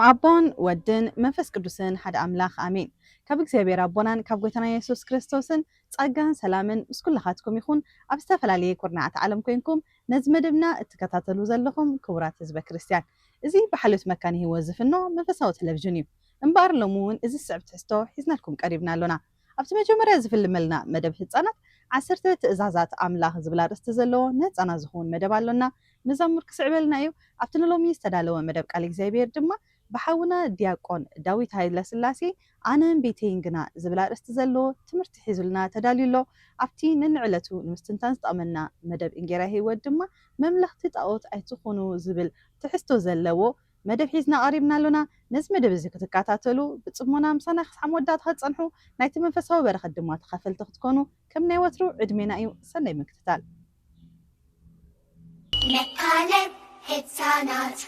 አቦን ወድን መንፈስ ቅዱስን ሓደ አምላኽ አሜን። ካብ እግዚአብሔር አቦናን ካብ ጎይታና ኢየሱስ ክርስቶስን ጸጋን ሰላምን ምስ ኩላኻትኩም ይኹን። ኣብ ዝተፈላለየ ኩርናዓት ዓለም ኮይንኩም ነዚ መደብና እትከታተሉ ዘለኹም ክቡራት ህዝበ ክርስቲያን እዚ ብሓልዮት መካነ ህይወት ዝፍኖ መንፈሳዊ ቴሌቪዥን እዩ። እምበር ሎሚ እውን እዚ ስዕብ ትሕዝቶ ሒዝናልኩም ቀሪብና ኣሎና። ኣብቲ መጀመርያ ዝፍልመልና መደብ ህፃናት 10 ትእዛዛት ኣምላኽ ዝብል ኣርእስቲ ዘለዎ ንህፃናት ዝኸውን መደብ ኣሎና። መዘሙር ክስዕበልና እዩ። ኣብቲ ንሎሚ ዝተዳለወ መደብ ቃል እግዚአብሔር ድማ ብሓውና ዲያቆን ዳዊት ሃይለ ስላሴ ኣነን ቤተይን ግና ዝብል ኣርእስቲ ዘለዎ ትምህርቲ ሒዙልና ተዳልዩሎ። ኣብቲ ንንዕለቱ ንምስትንታን ዝጠቕመና መደብ እንጌራ ህይወት ድማ መምለኽቲ ጣዖት ኣይትኹኑ ዝብል ትሕዝቶ ዘለዎ መደብ ሒዝና ቀሪብና ኣሎና። ነዚ መደብ እዚ ክትከታተሉ ብፅሞና ምሳና ክሳብ መወዳእታ ክትፀንሑ ናይቲ መንፈሳዊ በረኸት ድማ ተኻፈልቲ ክትኮኑ ከም ናይ ወትሩ ዕድሜና እዩ። ሰናይ ምክትታል። መካነ ህፃናት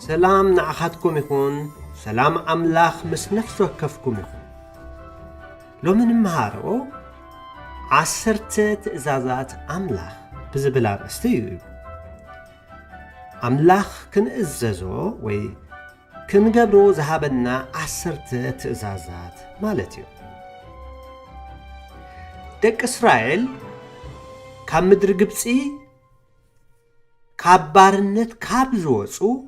سلام نعخاتكم يكون سلام أملاخ مس نفسه كفكم يكون لو من مهارو عسرت تأزازات أملاخ بزبلار استيو أملاخ كن إزازو وي كن قبرو ذهبنا عسرت تأزازات مالتيو دك إسرائيل كام مدر قبسي كابارنت كابزوصو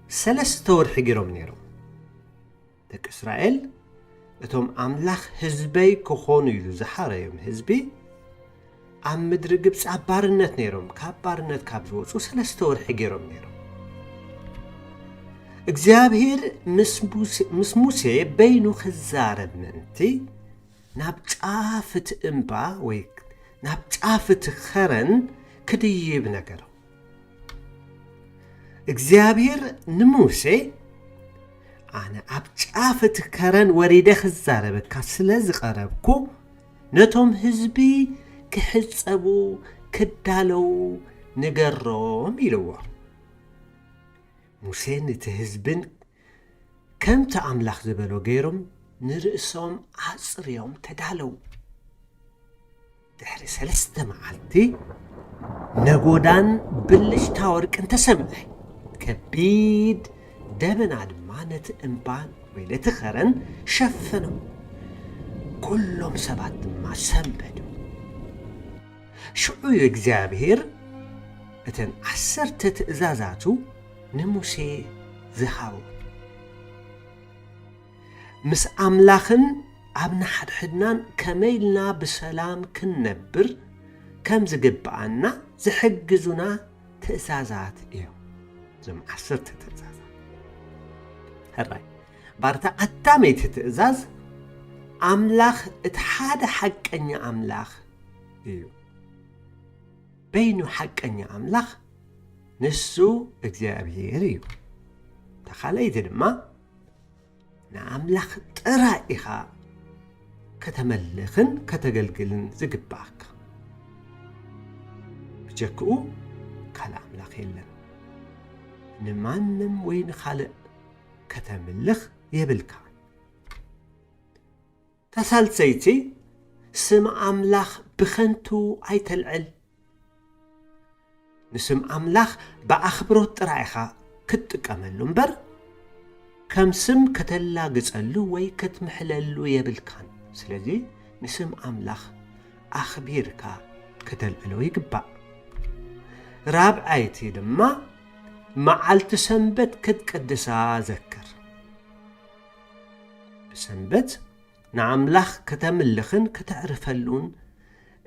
سلسته ورح جيروم نيرو دك إسرائيل اتوم أملاخ هزبي كخونو يلو زحاريوم هزبي عم مدر قبس عبارنت نيروم كابارنت كابزوصو سلسته ورح جيروم نيرو እግዚአብሔር ምስ ሙሴ በይኑ ክዛረብ ምእንቲ ናብ ጫፍት እምባ ወይ ናብ ጫፍት ኸረን ክድይብ ነገሮ እግዚአብሔር ንሙሴ ኣነ ኣብ ጫፍት ኸረን ወሪደ ክዛረበካ ስለ ዝቐረብኩ ነቶም ህዝቢ ክሕፀቡ ክዳለው ንገሮም ኢልዎ ሙሴ ነቲ ህዝብን ከምቲ ኣምላኽ ዝበሎ ገይሮም ንርእሶም ኣጽርዮም ተዳለው ድሕሪ 3 መዓልቲ ነጎዳን ብልጭታ ወርቅን ተሰምዐ ከቢድ ደመና ድማ ነቲ እምባን ወይ ነቲ ኸረን ሸፈነው ኩሎም ሰባት ድማ ሰንበዱ ሽዑ እግዚአብሔር እተን 10 ትእዛዛቱ ንሙሴ ዝሃቡ ምስ ኣምላኽን ኣብ ንሓድሕድናን ከመይልና ብሰላም ክንነብር ከም ዝግብኣና ዝሕግዙና ትእዛዛት እዮም እዞም 10 ትእዛዛት ሕራይ ባርታ ቀዳመይቲ ትእዛዝ ኣምላኽ እቲ ሓደ ሓቀኛ ኣምላኽ እዩ በይኑ ሓቀኛ ኣምላኽ ንሱ እግዚአብሔር እዩ ተኻለይቲ ድማ ንኣምላኽ ጥራይ ኢኻ ከተመልኽን ከተገልግልን ዝግባእካ ብጀክኡ ካልእ ኣምላኽ የለን ንማንም ወይ ንኻልእ ከተምልኽ የብልካ ተሳልሰይቲ ስም ኣምላኽ ብኸንቱ ኣይተልዕል ንስም ኣምላኽ ብኣኽብሮት ጥራይኻ ክትጥቀመሉ እምበር ከም ስም ከተላግጸሉ ወይ ክትምሕለሉ የብልካን ስለዚ ንስም ኣምላኽ ኣኽቢርካ ከተልዕሎ ይግባእ ራብዓይቲ ድማ መዓልቲ ሰንበት ክትቅድሳ ዘክር ብሰንበት ንኣምላኽ ከተምልኽን ከተዕርፈሉን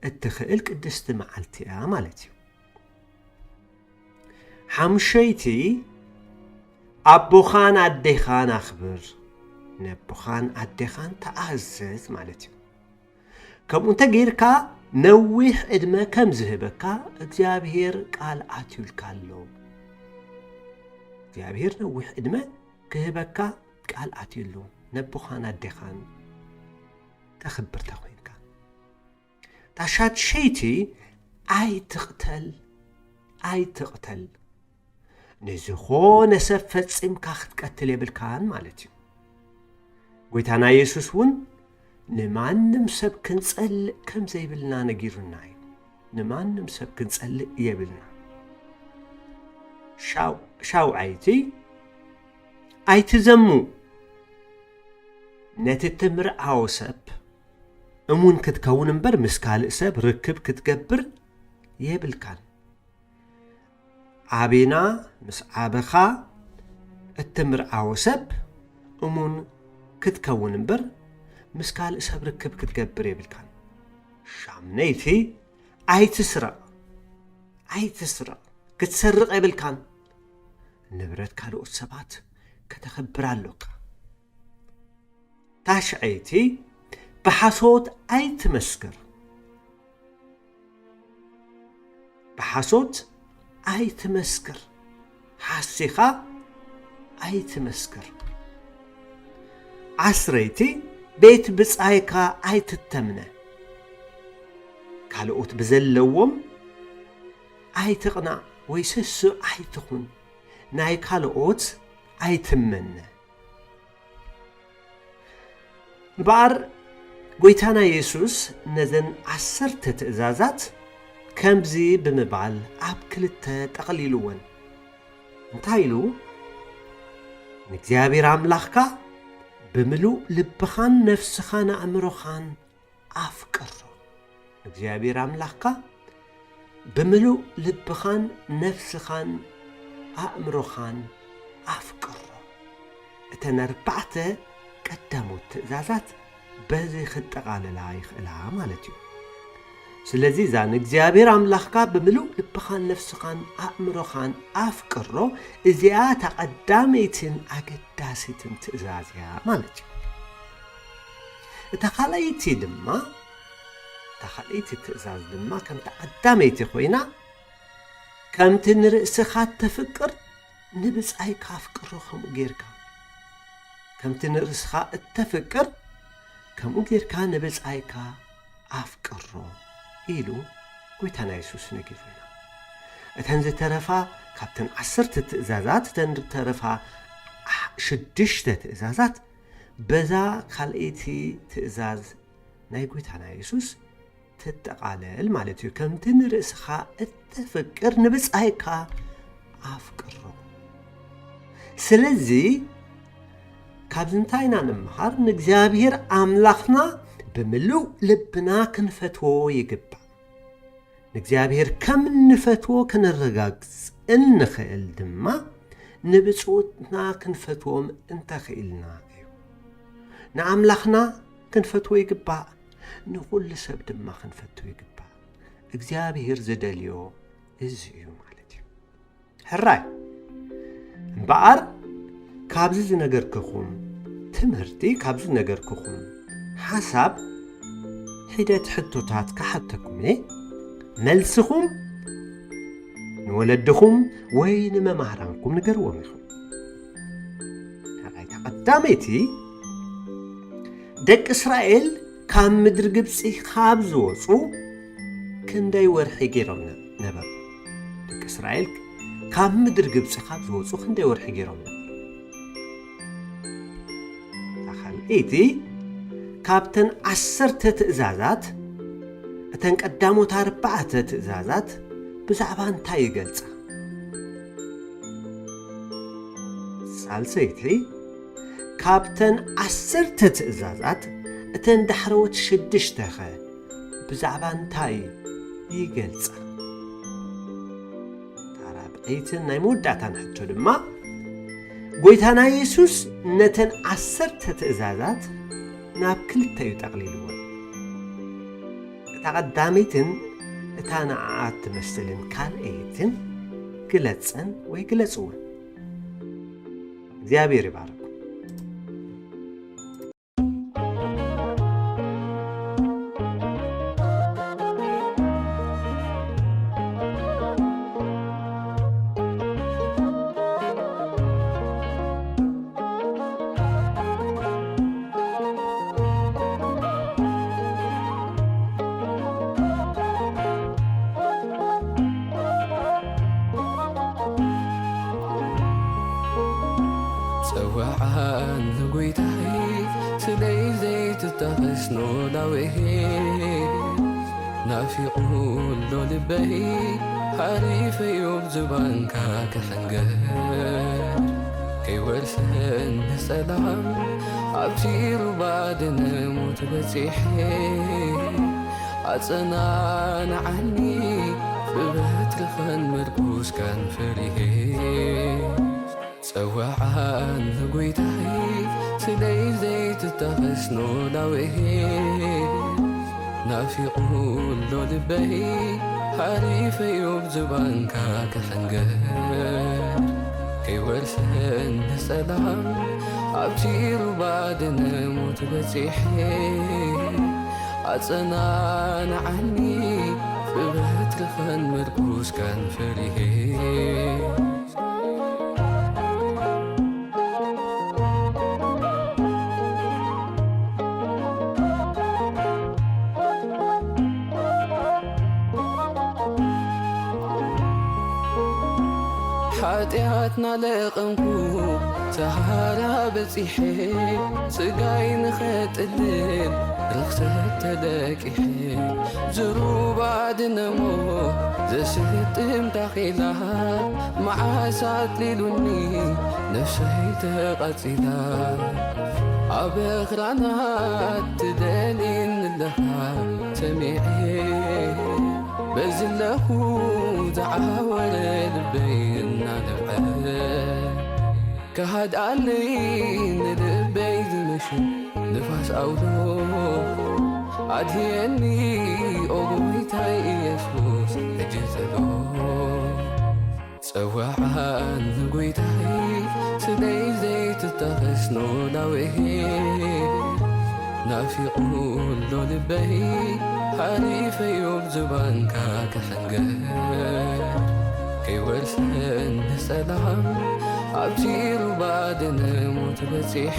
እትኽእል ቅድስቲ መዓልቲ እያ ማለት እዩ ሓምሸይቲ ኣቦኻን ኣዴኻን ኣኽብር ነቦኻን ኣዴኻን ተኣዘዝ ማለት እዩ ከምኡ እንተጌርካ ነዊሕ ዕድመ ከም ዝህበካ እግዚአብሔር ቃል ኣትዩልካ ኣሎ እግዚአብሔር ነዊሕ ዕድመ ክህበካ ቃል ኣትዩሉ ነቦኻን ኣዴኻን ተኽብር ተኾይንካ ታሻድሸይቲ ኣይትቕተል ንዝኾነ ሰብ ፈጺምካ ክትቀትል የብልካን ማለት እዩ ጐይታና ኢየሱስ እውን ንማንም ሰብ ክንጸልእ ከም ዘይብልና ነጊሩና እዩ ንማንም ሰብ ክንጸልእ የብልና ሻውዓይቲ ኣይትዘሙ ነቲ ትምርዓዎ ሰብ እሙን ክትከውን እምበር ምስ ካልእ ሰብ ርክብ ክትገብር የብልካን ኣቤና ምስ ዓበኻ እትምርዓዎ ሰብ እሙን ክትከውን እምበር ምስ ካልእ ሰብ ርክብ ክትገብር የብልካን ሻምነይቲ ኣይትስረቕ ክትሰርቕ የብልካን ንብረት ካልኦት ሰባት ከተኸብር ኣለካ ታሽዐይቲ ብሓሶት ኣይትመስክር ሓሲኻ ኣይትመስክር ዓስረይቲ ቤት ብጻይካ ኣይትተምነ ካልኦት ብዘለዎም ኣይትቕናዕ ወይ ስሱዕ ኣይትኹን ናይ ካልኦት ኣይትመነ ንባር ጎይታና ኢየሱስ ነዘን 10 ትእዛዛት ከምዚ ብምባል ኣብ ክልተ ጠቕሊሉወን እንታይ ኢሉ ንእግዚአብሔር ኣምላኽካ ብምሉእ ልብኻን ነፍስኻን ኣእምሮኻን ኣፍቅሮ እግዚአብሔር ኣምላኽካ ብምሉእ ልብኻን ነፍስኻን ኣእምሮኻን ኣፍቅሮ እተን 4 ቀዳሞት ትእዛዛት በዚ ክጠቃለላ ይኽእላ ማለት እዩ ስለዚህ እዛ ንእግዚአብሔር ኣምላኽካ ብምሉእ ልብኻን ነፍስኻን ኣእምሮኻን ኣፍቅሮ እዚኣ ተቐዳመይትን ኣገዳሲትን ትእዛዝ እያ ማለት እዩ እታ ካልኣይቲ ትእዛዝ ድማ ከም ተቐዳመይቲ ኮይና ከምቲ ንርእስኻ ተፍቅር ንብጻይካ ኣፍቅሮ ከምኡ ጌርካ ከምቲ ንርእስኻ እተፍቅር ከምኡ ጌርካ ንብጻይካ ኣፍቅሮ ኢሉ ጎይታና ኢየሱስ ነጊሩና እተን ዝተረፋ ካብተን 10 ትእዛዛት እተን ዝተረፋ 6 ትእዛዛት በዛ ካልአይቲ ትእዛዝ ናይ ጎይታና ኢየሱስ ትጠቃለል ማለት እዩ ከምቲ ንርእስኻ እተፍቅር ንብጻይካ ኣፍቅሮ ስለዚ ካብዚ እንታይ ኢና ንምሃር ንእግዚአብሔር ኣምላኽና ብምሉእ ልብና ክንፈትዎ ይግባእ ንእግዚአብሔር ከም ንፈትዎ ክንረጋግጽ እንኽእል ድማ ንብጽውትና ክንፈትዎም እንተኽኢልና እዩ ንኣምላኽና ክንፈትዎ ይግባእ ንኹሉ ሰብ ድማ ክንፈትዎ ይግባእ እግዚአብሔር ዝደልዮ እዚ እዩ ማለት እዩ ሕራይ እምበኣር ካብዚ ዝነገርክኹም ትምህርቲ ካብዚ ነገርክኹም ሓሳብ ሒደት ሕቶታት ክሓተኩም መልስኹም ንወለድኹም ወይ ንመምህራንኩም ንገርዎም ኢኹም ካልኣይ ተቐዳመይቲ ደቂ እስራኤል ካብ ምድሪ ግብፂ ካብ ዝወፁ ክንደይ ወርሒ ገይሮም ነበሩ ደቂ እስራኤል ካብ ምድሪ ግብፂ ካብ ዝወፁ ክንደይ ወርሒ ገይሮም ነበሩ ካልኣይቲ ካብተን 10 ትእዛዛት እተን ቀዳሞት 4 ትእዛዛት ብዛዕባ እንታይ ይገልጻ ሳልሰይቲ ካብተን 10 ትእዛዛት እተን ዳሕረወት 6 ብዛዕባ እንታይ ይገልጻ ታራብዒትን ናይ መወዳእታን ሕቶ ድማ ጎይታና ኢየሱስ ነተን 10 ትእዛዛት ናብ ክልተ እዩ ጠቕሊልዎን እታ ቀዳመይትን እታ ንዓዓት ትመስልን ካልአይትን ግለጸን ወይ ግለጽወን እግዚአብሔር ይባርክ ፀዋዓን ንጐይታይ ስለይ ዘይትጠኸስኖ ዳዊሄ ናፊቑሎ ልበይ ሓሪፈዮብ ዝባንካ ክሕንገር ከይወርሰን ንሰላም ኣብቲ ሩባድነ ሞት በፂሐ ኣጸናንዓኒ ብበትርኸን ምርኩስካን ፈሪሄ ፀዋዓን ንጐይታይ ስለይ ዘይትጠኸስኖ ዳዊሄ ናፊቑሎ ልበይ ሓሪፈዮብ ዝባንካ ክሕንገር ከይወርሰን ንሰላም ኣብቲ ሩባድነ ሞት በፂሐ ኣጸናንዓኒ ብበትርኸን ምርኩስካን ፈሪሄ ሓጢኣትና ለቐንኩ ሰሃራ በፂሐ ስጋይ ንኸጥልል ርኽሰት ተደቂሐ ዝሩባ ድነሞ ዘስጥም ታኺላ መዓሳት ሊሉኒ ነፍሰይ ተቐፂላ ኣብ ኣኽራናት ትደሊን ኣለኻ ሰሚዐ በዝለኹ ዝዓወረ ልበይ እናነብዐ ከሃድኣለይ ንልበይ ዝምሽን ንፋስ ኣውሎ ኣድየኒ ኦጎይታይ ኢየሱስ ሕጂ ዘሎ ፀዋዓን ንጐይታይ ስለይ ዘይትጠኸስ ኖላዊሄ ናፊቁሎ ልበይ ሓሪፈዮም ዝባንካ ክሕንገር ከይወርሰን ንሰላም ኣብቲ ሩባ ድነሞት በፂሐ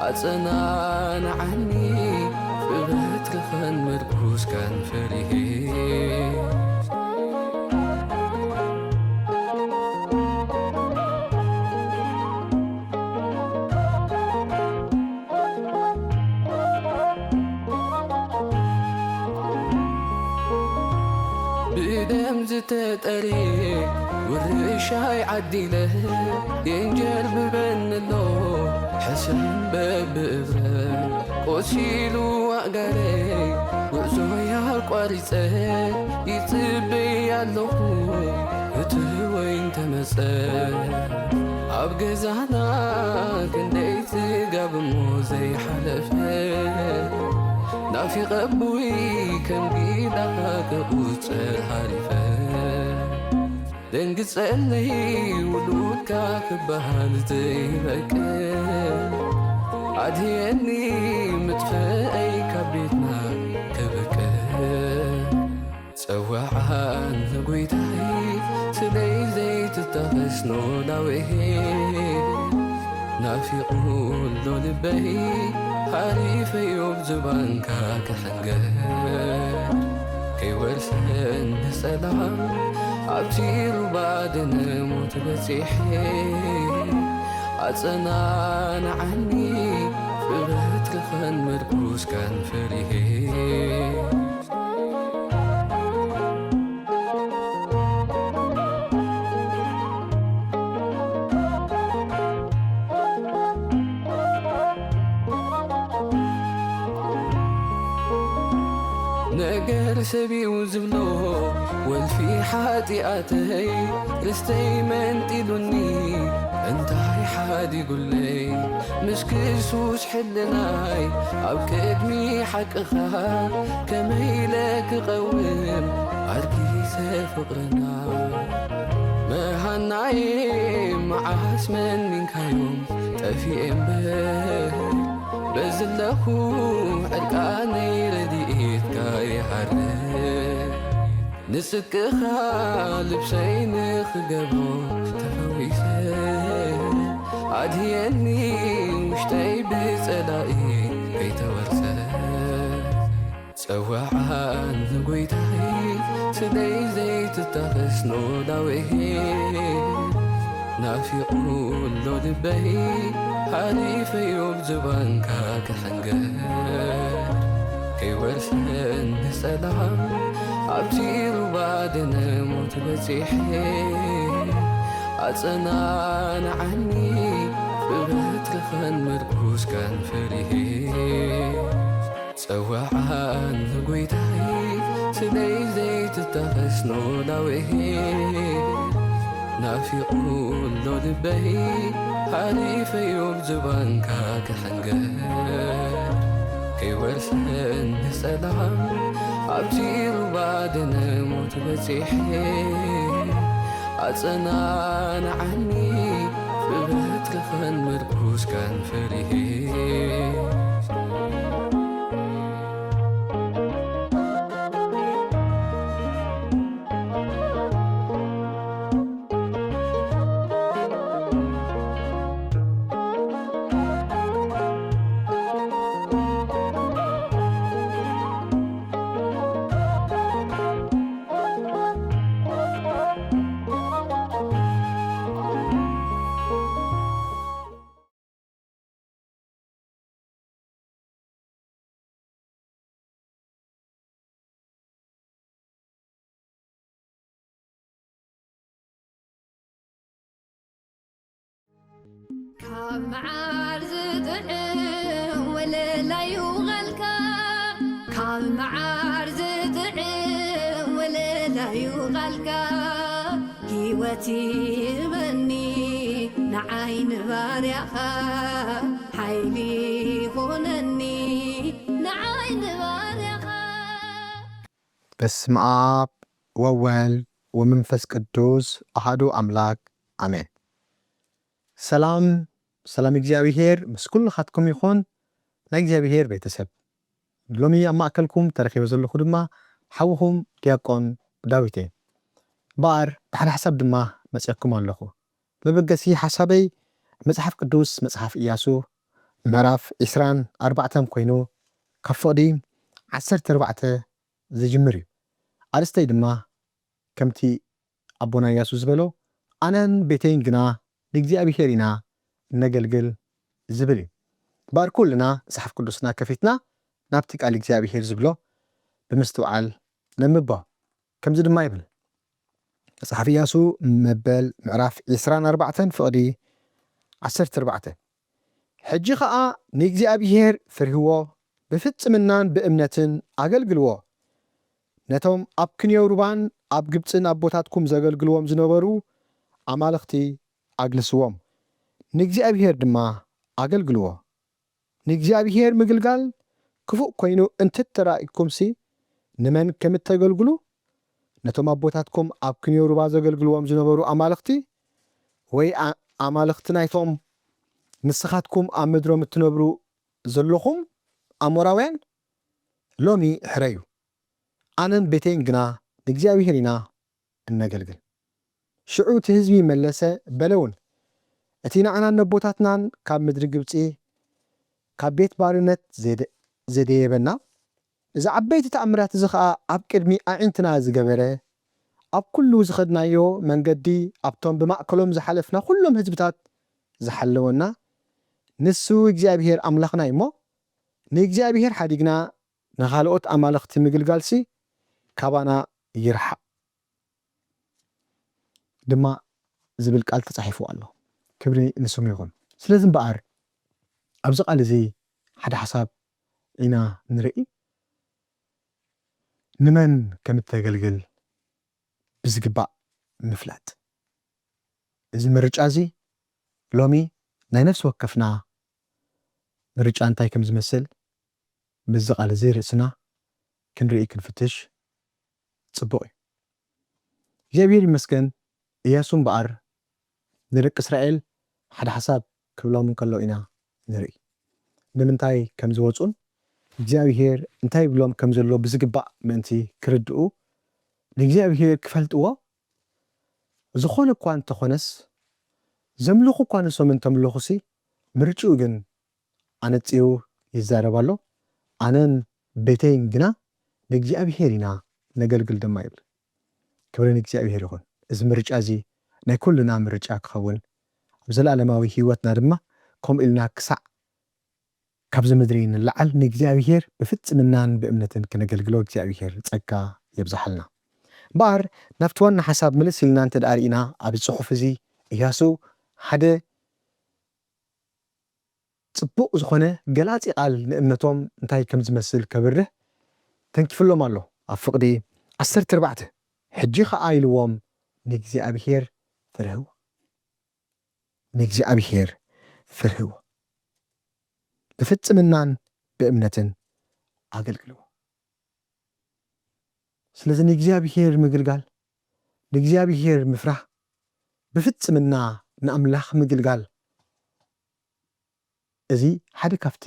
ኣጸናንዓኒ ብበትርኸን ምርኩስካን ፈሪሄ ብደም ዝተጠሪ ውርሻይ ዓዲለ የንጀር ብበንሎ ሕስን በብእብረ ቆሲሉ ኣጋለይ ጉዕዞያ ቋሪፀ ይጽበይ ኣለኹ እቲ ወይን ተመጸ ኣብ ገዛና ክንደይ ትጋብሞ ዘይሓለፈ ናፊቐቡይ ከም ጊዳኻ ክቝፅር ሓሪፈ ደንግጸለይ ውሉድካ ክበሃል ዘይበቅል ኣድየኒ ምጥፍአይ ካብ ቤትና ክብቅል ፀዋዓን ንጐይታይ ስለይ ዘይትጠኸስ ኖላዊሄ ናፊቁሎ ልበይ ሓሪፈዮም ዝባንካ ክሕንገር ከይወርሰን ንሰላም ኣብቲ ሩባ ድነሞት በፂሐ ኣጸናንዓኒ ብበትርኸን ምርኩስካን ፈሪሄ ነገር ሰቢው ዝብሎ ወልፊ ሓጢኣተይ ርስተይ መንጢሉኒ እንታይ ሓዲጉለይ ምስ ክሱስ ሕልናይ ኣብ ቅድሚ ሓቅኻ ከመይለ ክቐውም ኣርጊሰ ፍቕርና መሃናዬ መዓስ መንሚንካዮም ጠፊኤም በዝለኹ ዕርቃነይ ረድኤትካ ይሓርር ንጽድቅኻ ልብሰይ ንኽገብሮ ተፈዊሰ ኣድየኒ ውሽጠይ ብጸላኢ ከይተወርሰ ፀዋዓን ንጐይታይ ስለይ ዘይትጠኸስ ኖላዊሄ ናፊቁሎ ልበይ ሓሪፈዮም ዝባንካ ክሕንገር ከይወርሰን ንሰላም ኣብቲ ሩባ ድነሞት በፂሐ ኣጸናንዓኒ ብበትርኸን ምርኩስካን ፈሪሄ ፀዋዓን ንጐይታይ ስለይ ዘይትጠኸስ ኖላዊሄ ናፊቁሎ ልበይ ሓሪፈዮም ዝባንካ ክሕንገር ከይወርሰን ንሰላም ኣብቲ ሩባ ድነሞት በፂሐ ኣጸናንዓኒ ብበትርኸን ምርኩስካን ፈሪሄ ካብ መዓር ዝጥዕም ወለላ ይውቀልካ ካብ መዓር ዝጥዕም ወለላ ይውቀልካ ህይወት ይበኒ ንዓይን ባርያኻ ሓይሊ ኾነኒ ንዓይን ባርያኻ በስመ አብ ወወልድ ወመንፈስ ቅዱስ አሐዱ አምላክ አሜን። ሰላም እግዚአብሔር ምስ ኩልኻትኩም ይኹን። ናይ እግዚአብሔር ቤተሰብ ሎሚ ኣብ ማእከልኩም ተረኺበ ዘለኹ ድማ ሓውኹም ዲያቆን ዳዊት እየ። በኣር ብሓደ ሓሳብ ድማ መፅአኩም ኣለኹ። መበገሲ ሓሳበይ መጽሓፍ ቅዱስ መጽሓፍ ኢያሱ ምዕራፍ 24 ኮይኑ ካብ ፍቕዲ 14 ዝጅምር እዩ። ኣርእስተይ ድማ ከምቲ ኣቦና ኢያሱ ዝበሎ ኣነን ቤተይን ግና ንእግዚአብሔር ኢና ነገልግል ዝብል እዩ። በኣር ኩልና መጽሓፍ ቅዱስና ከፊትና ናብቲ ቃል እግዚአብሔር ዝብሎ ብምስትውዓል ነንብቦ። ከምዚ ድማ ይብል መጽሓፍ ኢያሱ መበል ምዕራፍ 24 ፍቕዲ 14 ሕጂ ኸዓ ንእግዚአብሔር ፍርህዎ ብፍጽምናን ብእምነትን ኣገልግልዎ ነቶም ኣብ ክንየው ሩባን ኣብ ግብፅን ኣቦታትኩም ዘገልግልዎም ዝነበሩ ኣማልኽቲ ኣግልስዎም ንእግዚአብሔር ድማ ኣገልግልዎ። ንእግዚአብሔር ምግልጋል ክፉእ ኮይኑ እንትተራእይኩምሲ ንመን ከም እተገልግሉ ነቶም ኣቦታትኩም ኣብ ክንየው ሩባ ዘገልግልዎም ዝነበሩ ኣማልኽቲ ወይ ኣማልኽቲ ናይቶም ንስኻትኩም ኣብ ምድሮም እትነብሩ ዘለኹም ኣሞራውያን ሎሚ ሕረዩ። ኣነን ቤተይን ግና ንእግዚአብሔር ኢና እነገልግል። ሽዑ እቲ ህዝቢ መለሰ በለውን እቲ ንዓና ነቦታትናን ካብ ምድሪ ግብፂ ካብ ቤት ባርነት ዘደየበና እዚ ዓበይቲ ተኣምራት እዚ ከዓ ኣብ ቅድሚ ኣዒንትና ዝገበረ ኣብ ኩሉ ዝኸድናዮ መንገዲ ኣብቶም ብማእከሎም ዝሓለፍና ኩሎም ህዝብታት ዝሓለወና ንሱ እግዚአብሔር ኣምላኽና እሞ ንእግዚአብሔር ሓዲግና ንኻልኦት ኣማልኽቲ ምግልጋልሲ ካባና ይርሓቕ ድማ ዝብል ቃል ተጻሒፉ ኣሎ። ክብሪ ንስሙ ይኹን። ስለዚ እምበኣር ኣብዚ ቃል እዚ ሓደ ሓሳብ ኢና ንርኢ። ንመን ከም እተገልግል ብዝግባእ ምፍላጥ። እዚ ምርጫ እዚ ሎሚ ናይ ነፍሲ ወከፍና ምርጫ እንታይ ከም ዝመስል ብዚ ቃል እዚ ርእስና ክንርኢ ክንፍትሽ ጽቡቕ እዩ። እግዚአብሔር ይመስገን ኢያሱ እምበኣር ንደቂ እስራኤል ሓደ ሓሳብ ክብሎም እንከሎ ኢና ንርኢ። ንምንታይ ከም ዝወፁን እግዚአብሔር እንታይ ብሎም ከም ዘሎ ብዝግባእ ምእንቲ ክርድኡ ንእግዚአብሔር ክፈልጥዎ ዝኾነ እኳ እንተኾነስ ዘምልኹ እኳ ንሶም እንተምልኹሲ ምርጭኡ ግን ኣነፂኡ ይዛረብ ኣሎ። ኣነን ቤተይን ግና ንእግዚአብሔር ኢና ነገልግል ድማ ይብል። ክብሪ ንእግዚአብሔር ይኹን። እዚ ምርጫ እዚ ናይ ኩልና ምርጫ ክኸውን ኣብ ዘለኣለማዊ ሂወትና ድማ ከምኡ ኢልና ክሳዕ ካብዚ ምድሪ ንላዓል ንእግዚአብሔር ብፍጽምናን ብእምነትን ክነገልግሎ እግዚአብሔር ጸጋ የብዛሓልና። እምበኣር ናብቲ ዋና ሓሳብ ምልስ ኢልና እንተዳሪእና ኣብ ጽሑፍ እዚ ኢያሱ ሓደ ጽቡቕ ዝኾነ ገላፂ ቃል ንእምነቶም እንታይ ከም ዝመስል ከብርህ ተንኪፍሎም ኣሎ። ኣብ ፍቕዲ 14 ሕጂ ኸዓ ኢልዎም ንእግዚአብሔር ፍርህዎ ንእግዚአብሔር ፍርህዎ ብፍጽምናን ብእምነትን ኣገልግልዎ። ስለዚ ንእግዚአብሔር ምግልጋል ንእግዚአብሔር ምፍራሕ ብፍጽምና ንኣምላኽ ምግልጋል እዚ ሓደ ካብቲ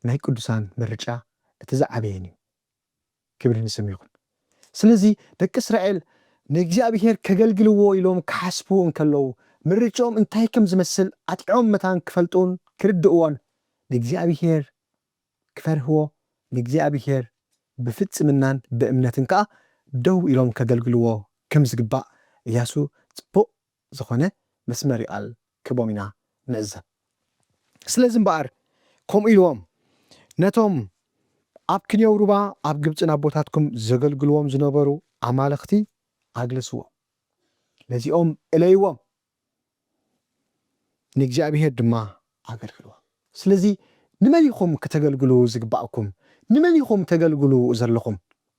ናይ ቅዱሳን ምርጫ እቲ ዝዓበየን እዩ። ክብሪ ንስሙ ይኹን። ስለዚ ደቂ እስራኤል ንእግዚአብሔር ከገልግልዎ ኢሎም ክሓስቡ እንከለዉ ምርጫኦም እንታይ ከም ዝመስል ኣጥዕዮም መታን ክፈልጡን ክርድእዎን ንእግዚአብሔር ክፈርህዎ ንእግዚአብሔር ብፍጽምናን ብእምነትን ከዓ ደው ኢሎም ከገልግልዎ ከም ዝግባእ ኢያሱ ጽቡቕ ዝኾነ መስመር ቃል ክቦም ኢና ንዕዘብ። ስለዚ እምበኣር ከምኡ ኢልዎም ነቶም ኣብ ክንየው ሩባ ኣብ ግብፅን ኣቦታትኩም ዘገልግልዎም ዝነበሩ ኣማልኽቲ ኣግልስዎም ነዚኦም እለይዎም ንእግዚአብሔር ድማ ኣገልግልዎ ስለዚ ንመን ኢኹም ከተገልግሉ ዝግባእኩም ንመን ኢኹም ተገልግሉ ዘለኹም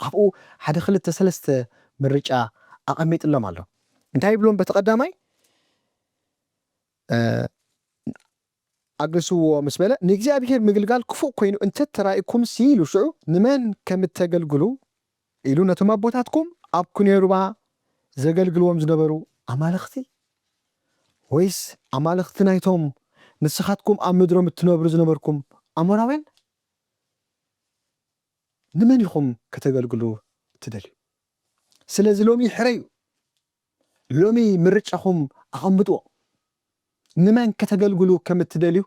ኣብኡ 1-2-3 ምርጫ ኣቐሚጥሎም ኣሎ እንታይ ይብሎም በተቀዳማይ ኣግልስዎ ምስ በለ ንእግዚአብሔር ምግልጋል ክፉእ ኮይኑ እንተተራእኩም ሲሉ ሽዑ ንመን ከም ተገልግሉ ኢሉ ነቶም ኣቦታትኩም ኣብ ኩነሩባ ዘገልግልዎም ዝነበሩ ኣማልኽቲ ወይስ ኣማልኽቲ ናይቶም ንስኻትኩም ኣብ ምድሮም እትነብሩ ዝነበርኩም ኣሞራውያን ንመን ኢኹም ከተገልግሉ ትደልዩ ስለዚ ሎሚ ሕረዩ ሎሚ ምርጫኹም ኣቐምጥዎ ንመን ከተገልግሉ ከም እትደልዩ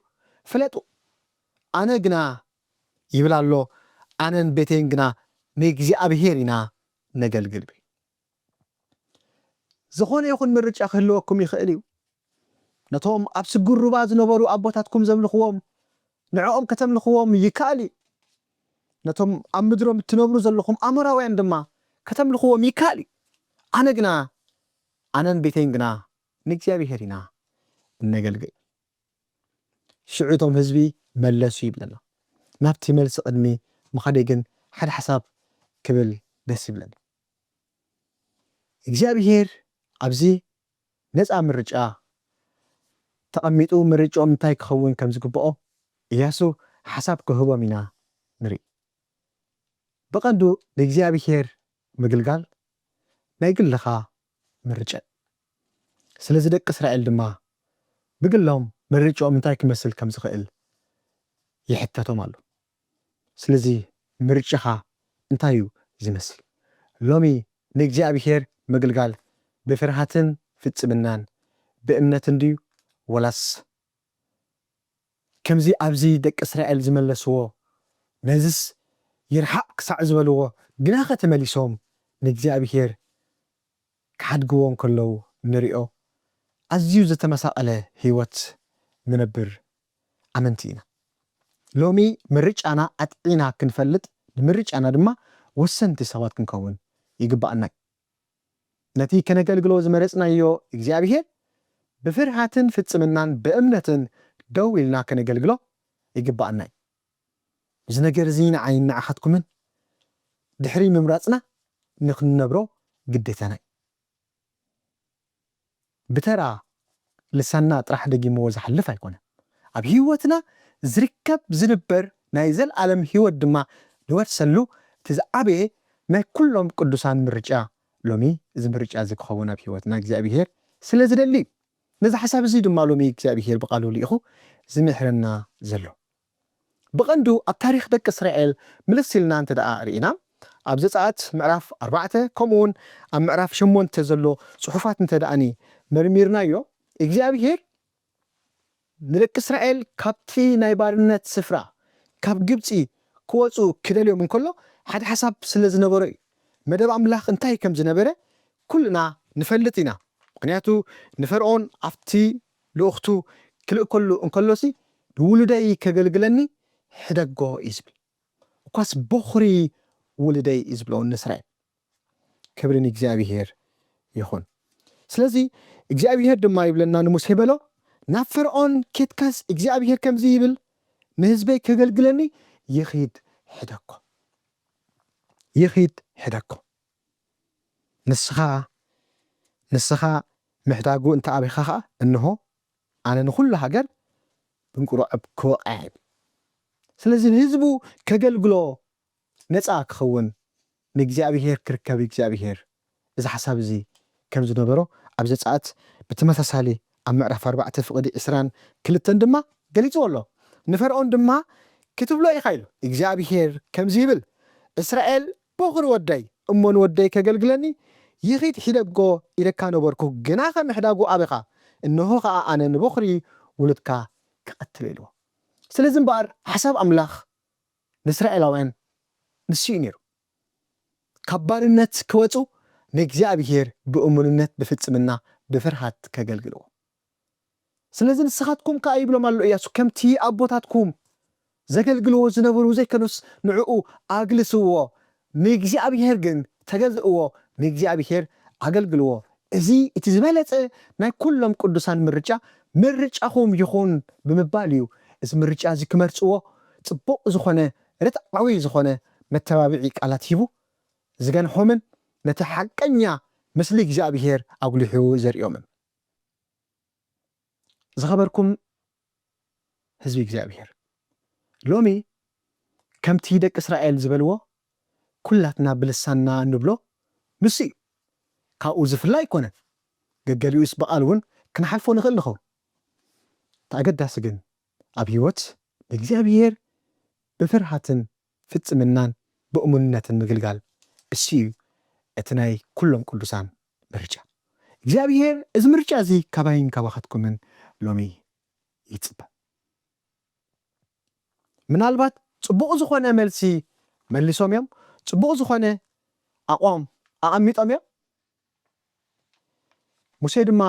ፍለጡ ኣነ ግና ይብል ኣሎ ኣነን ቤተይን ግና ንእግዚአብሔር ኢና ነገልግል ዝኾነ ይኹን ምርጫ ክህልወኩም ይኽእል እዩ ነቶም ኣብ ስጉሩባ ዝነበሩ ኣቦታትኩም ዘምልኽዎም ንዕኦም ከተምልኽዎም ይካኣል እዩ ነቶም ኣብ ምድሮም እትነብሩ ዘለኹም ኣሞራውያን ድማ ከተምልኽዎም ይካኣል እዩ ኣነ ግና ኣነን ቤተይን ግና ንእግዚአብሔር ኢና ነገልግል ሽዑቶም ህዝቢ መለሱ ይብለና ናብቲ መልሲ ቅድሚ ምኻደይ ግን ሓደ ሓሳብ ክብል ደስ ይብለኒ እግዚአብሔር ኣብዚ ነፃ ምርጫ ተቐሚጡ ምርጫኦም እንታይ ክኸውን ከም ዝግብኦ ኢያሱ ሓሳብ ክህቦም ኢና ንርኢ በቐንዱ ንእግዚአብሔር ምግልጋል ናይ ግልኻ ምርጫ ስለዚ ደቂ እስራኤል ድማ ብግሎም ምርጫኦም እንታይ ክመስል ከም ዝኽእል ይሕተቶም ኣሎ ስለዚ ምርጫኻ እንታይ እዩ ዝመስል ሎሚ ንእግዚአብሔር ምግልጋል ብፍርሃትን ፍጽምናን ብእምነትን ድዩ ወላስ ከምዚ ኣብዚ ደቂ እስራኤል ዝመለስዎ ነዝስ ይርሓቅ ክሳዕ ዝበልዎ ግና ከተመሊሶም ንእግዚአብሔር ክሓድግዎም ከለዉ ንሪኦ ኣዝዩ ዝተመሳቐለ ህይወት ንነብር ኣመንቲ ኢና ሎሚ ምርጫና ኣጥዒና ክንፈልጥ ንምርጫና ድማ ወሰንቲ ሰባት ክንከውን ይግባአና ነቲ ከነገልግሎ ዝመረጽናዮ እግዚአብሔር ብፍርሃትን ፍጽምናን ብእምነትን ደው ኢልና ከነገልግሎ ይግባአና እዚ ነገር እዚ ንዓይ ንዓኻትኩምን ድሕሪ ምምራጽና ንኽንነብሮ ግዴታና ብተራ ልሳና ጥራሕ ደጊምዎ ዝሓልፍ ኣይኮነ ኣብ ህይወትና ዝርከብ ዝንበር ናይ ዘለዓለም ህይወት ድማ ንወርሰሉ ትዝዓበየ ናይ ኩሎም ቅዱሳን ምርጫ ሎሚ እዚ ምርጫ እዚ ክኸውን ኣብ ህይወትና እግዚአብሔር ስለ ዝደሊ ነዚ ሓሳብ እዚ ድማ ሎሚ እግዚአብሔር ብቃሉ ልኢኹ ዝምሕረና ዘሎ ብቐንዱ ኣብ ታሪክ ደቂ እስራኤል ምልስ ኢልና እንተ ደኣ ርኢና ኣብ ዘፀአት ምዕራፍ 4 ከምኡውን ኣብ ምዕራፍ 8 ዘሎ ጽሑፋት እንተ ደኣኒ መርሚርናዮ እግዚአብሔር ንደቂ እስራኤል ካብቲ ናይ ባርነት ስፍራ ካብ ግብፂ ክወፁ ክደልዮም እንከሎ ሓደ ሓሳብ ስለ ዝነበረ እዩ መደብ ኣምላኽ እንታይ ከም ዝነበረ ኩልና ንፈልጥ ኢና ምክንያቱ ንፈርዖን ኣብቲ ልኡኽቱ ክልእከሉ እንከሎሲ ውልደይ ከገልግለኒ ሕደጎ እዩ ዝብል እኳስ በኽሪ ውልደይ እዩ ዝብሎ ንእስራኤል ክብሪ ንእግዚአብሔር ይኹን ስለዚ እግዚአብሔር ድማ ይብለና ንሙሴ በሎ ናብ ፈርዖን ኬትካስ እግዚአብሔር ከምዚ ይብል ንህዝበይ ከገልግለኒ ይኺድ ሕደኮ ንስኻ ምሕዳጉ እንተ ኣበይኻ ኸዓ እንሆ ኣነ ንኩሉ ሃገር ብንቁሮዕ ክወቃዕ ስለዚ ንህዝቡ ከገልግሎ ነፃ ክኸውን ንእግዚአብሔር ክርከብ እግዚአብሔር እዚ ሓሳብ እዚ ከም ዝነበሮ ኣብ ዘፀአት ብተመሳሳሊ ኣብ ምዕራፍ 4 ፍቕዲ 22 ድማ ገሊፅዎ ኣሎ ንፈርዖን ድማ ክትብሎ ኢኻ ኢሉ እግዚአብሔር ከምዚ ይብል እስራኤል በኽሪ ወደይ እሞን ወደይ ከገልግለኒ ይኺድ ሕደጎ ኢለካ ነበርኩ ግና ከምሕዳጉ ኣበኻ እንሆ ከዓ ኣነ ንበኽሪ ውልድካ ክቐትል ኢልዎ ስለዚ እምበኣር ሓሳብ ኣምላኽ ንእስራኤላውያን ንስኡ ነይሩ ካብ ባርነት ክወፁ ንእግዚአብሔር ብእሙንነት ብፍጽምና ብፍርሃት ከገልግልዎ ስለዚ ንስኻትኩም ከዓ ይብሎም ኣሎ ኢያሱ ከምቲ ኣቦታትኩም ዘገልግልዎ ዝነበሩ ዘይከኖስ ንዕኡ ኣግልስዎ ንእግዚአብሔር ግን ተገዝእዎ ንእግዚአብሔር ኣገልግልዎ إزي إتزبالت ناي كلهم قدسان مرجعهم يخون بمباليو إز مرجع زي كمرتسوه صبوق زخونه رتقوي زخونه متبابعيك على تيبو زغان حومن نتحقنيا مسلي እግዚአብሔር አጉልሑ ዘርእዮምን ዝኸበርኩም ህዝቢ እግዚአብሔር ሎሚ ከምቲ ደቂ እስራኤል ዝበልዎ ኩላትና ብልሳና ንብሎ ምስ ካብኡ ዝፍላይ ኮነን ገገሊኡስ በቃል እውን ክንሓልፎ ንኽእል ንኸውን ተኣገዳሲ ግን ኣብ ህይወት እግዚአብሔር ብፍርሃትን ፍጽምናን ብእሙንነትን ምግልጋል እሱ እትናይ ኩሎም ቅዱሳን ምርጫ እግዚአብሔር እዚ ምርጫ እዚ ካባይን ካባኻትኩምን ሎሚ ይጽበ ምናልባት ጽቡቕ ዝኾነ መልሲ መሊሶም እዮም ጽቡቕ ዝኾነ ኣቋም ኣቐሚጦም እዮም ሙሴ ድማ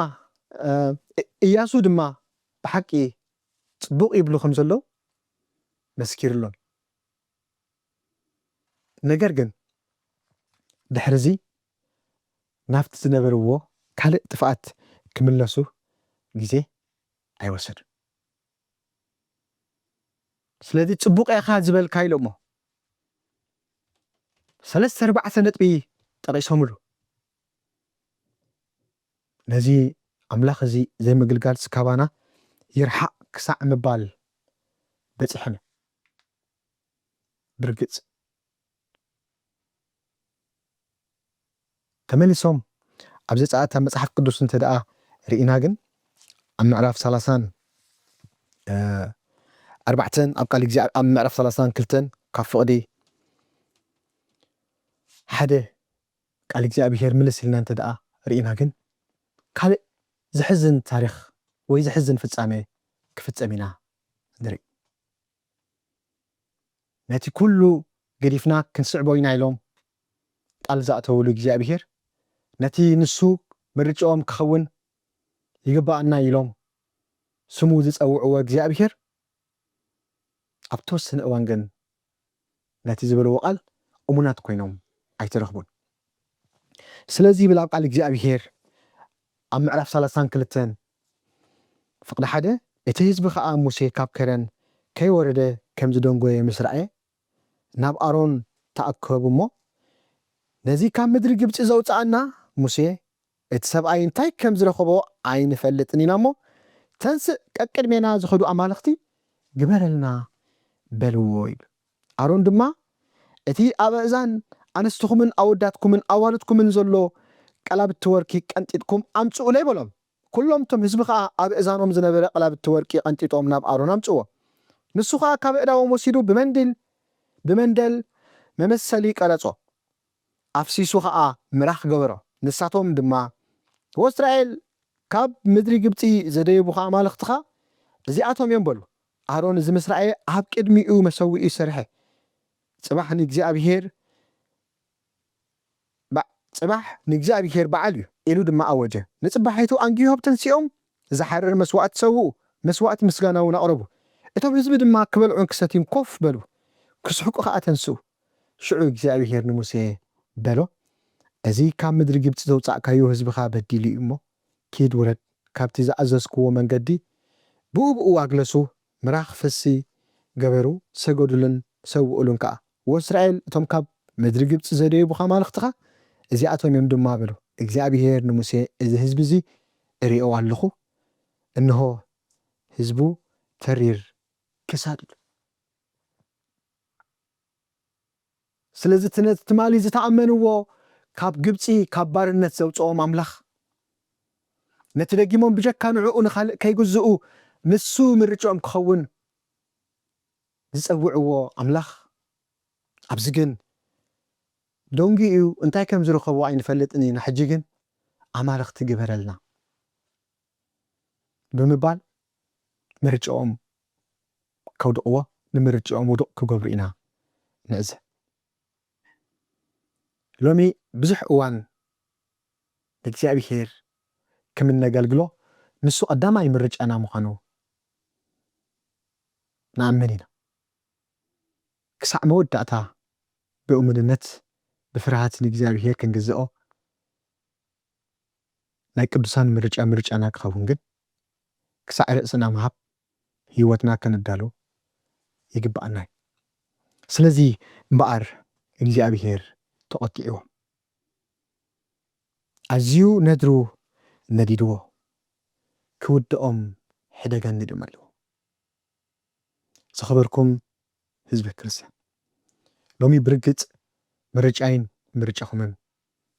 ኢያሱ ድማ ብሓቂ ጽቡቕ ይብሉ ከም ዘሎ መስኪርሎም ነገር ግን ድሕርዚ ናፍቲ ዝነበርዎ ካልእ ጥፍኣት ክምለሱ ግዜ ኣይወሰድ ስለዚ ጽቡቕ ኢኻ ዝበልካ ኢሎሞ 3-4 ነጥቢ ጠቂሶምሉ ነዚ ኣምላኽ እዚ ዘይምግልጋል ስካባና ይርሓቕ ክሳዕ ምባል በፂሕነ ብርግጽ ተመሊሶም ኣብ ዘጻአት ኣብ መጽሓፍ ቅዱስ እንተደኣ ርኢና ግን ኣብ ምዕራፍ 30 4 ኣብ ቃል እግዚአብሔር ኣብ ምዕራፍ 32 ካብ ፍቕዲ ሓደ ቃል እግዚአብሔር ምልስ ኢልና እንተደኣ ርኢና ግን ካልእ ዝሕዝን ታሪኽ ወይ ዝሕዝን ፍጻሜ ክፍጸም ኢና ንርኢ ነቲ ኩሉ ገዲፍና ክንስዕቦ ኢና ኢሎም ቃል ዝኣተውሉ እግዚአብሔር ነቲ ንሱ ምርጫኦም ክኸውን ይግባአና ኢሎም ስሙ ዝፀውዕዎ እግዚአብሔር ኣብ ተወሰነ እዋን ግን ነቲ ዝበልዎ ቃል እሙናት ኮይኖም ኣይተረኽቡን ስለዚ ብል ኣብ ቃል እግዚአብሔር ኣብ ምዕራፍ 32 ፍቕዲ 1 እቲ ህዝቢ ከዓ ሙሴ ካብ ከረን ከይወረደ ከም ዝደንጎየ ምስ ረአየ ናብ ኣሮን ተኣከቡ እሞ ነዚ ካብ ምድሪ ግብፂ ዘውፅኣና ሙሴ እቲ ሰብኣይ እንታይ ከም ዝረኸቦ ኣይንፈልጥን ኢና እሞ ተንስእ ቀቅድሜና ዝኸዱ ኣማልኽቲ ግበረልና በልዎ ይብል ኣሮን ድማ እቲ ኣብ እዛን ኣንስትኹምን ኣወዳትኩምን ኣዋልድኩምን ዘሎ ቀላብቲ ወርቂ ቀንጢጥኩም ኣምጽኡ ለይበሎም ኩሎም ቶም ህዝቢ ከዓ ኣብ እዛኖም ዝነበረ ቀላብቲ ወርቂ ቀንጢጦም ናብ ኣሮን ኣምጽዎ ንሱ ከዓ ካብ እዳዎም ወሲዱ ብመንደል መመሰሊ ቀረጾ ኣፍሲሱ ከዓ ምራኽ ገበሮ ንሳቶም ድማ ወእስራኤል ካብ ምድሪ ግብፂ ዘደይቡኻ ኣማልኽትኻ እዚኣቶም እዮም በሉ ኣሮን እዚ ምስ ረአየ ኣብ ቅድሚኡ መሰዊኡ ሰርሐ ጽባሕ ንእግዚአብሔር በዓል እዩ ኢሉ ድማ ኣወጀ ንጽባሒቱ አንጊሆም ተንሲኦም ዝሓርር መስዋዕት ሰውኡ መስዋዕት ምስጋና እውን ኣቕረቡ እቶም ህዝቢ ድማ ክበልዑን ክሰትዩን ኮፍ በሉ ክስሕቁ ከዓ ተንስኡ ሽዑ እግዚአብሔር ንሙሴ በሎ እዚ ካብ ምድሪ ግብፂ ዘውፃእካዮ ህዝብኻ በዲሉ እዩ እሞ ኪድ ውረድ ካብቲ ዝኣዘዝክዎ መንገዲ ብኡብኡ ኣግለሱ ምራኽ ፍሲ ገበሩ ሰገዱልን ሰውኡሉን ከዓ ወእስራኤል እቶም ካብ ምድሪ ግብፂ ዘደይቡኻ ኣማልኽትኻ እዚኣቶም እዮም ድማ በሉ እግዚአብሔር ንሙሴ እዚ ህዝቢ እዚ እሪኦ ኣለኹ እንሆ ህዝቡ ፈሪር ክሳድ ስለዚ ትማሊ ዝተኣመንዎ ካብ ግብፂ ካብ ባርነት ዘውፅኦም ኣምላኽ ነቲ ደጊሞም ብጀካ ንዕኡ ንኻልእ ከይግዝኡ ንሱ ምርጫኦም ክኸውን ዝፀውዕዎ ኣምላኽ ኣብዚ ግን ዶንጊ እዩ እንታይ ከም ዝረኸቡ ኣይንፈልጥን ኢና ሕጂ ግን ኣማልኽቲ ግበረልና ብምባል ምርጫኦም ከውድቕዎ ንምርጫኦም ውዱቕ ክገብሩ ኢና ንዕዘብ ሎሚ ብዙሕ እዋን እግዚአብሔር ከምነገልግሎ ንሱ ቀዳማይ ምርጫና ምዃኑ ንኣምን ኢና ክሳዕ መወዳእታ ብእሙንነት ብፍርሃት ንእግዚአብሔር ክንግዝኦ ናይ ቅዱሳን ምርጫና ክኸውን ግን ክሳዕ ርእስና መሃብ ህይወትና ከነዳሉ ይግባአና። ስለዚ እምበኣር እግዚኣብሔር ተቐጢዕዎ ኣዝዩ ነድሩ ነዲድዎ ክውድኦም ሕደገኒ ድማ ኣለዎ። ዝኸበርኩም ህዝቢ ክርስቲያን ሎሚ ብርግፅ ምርጫይን ምርጫኹምን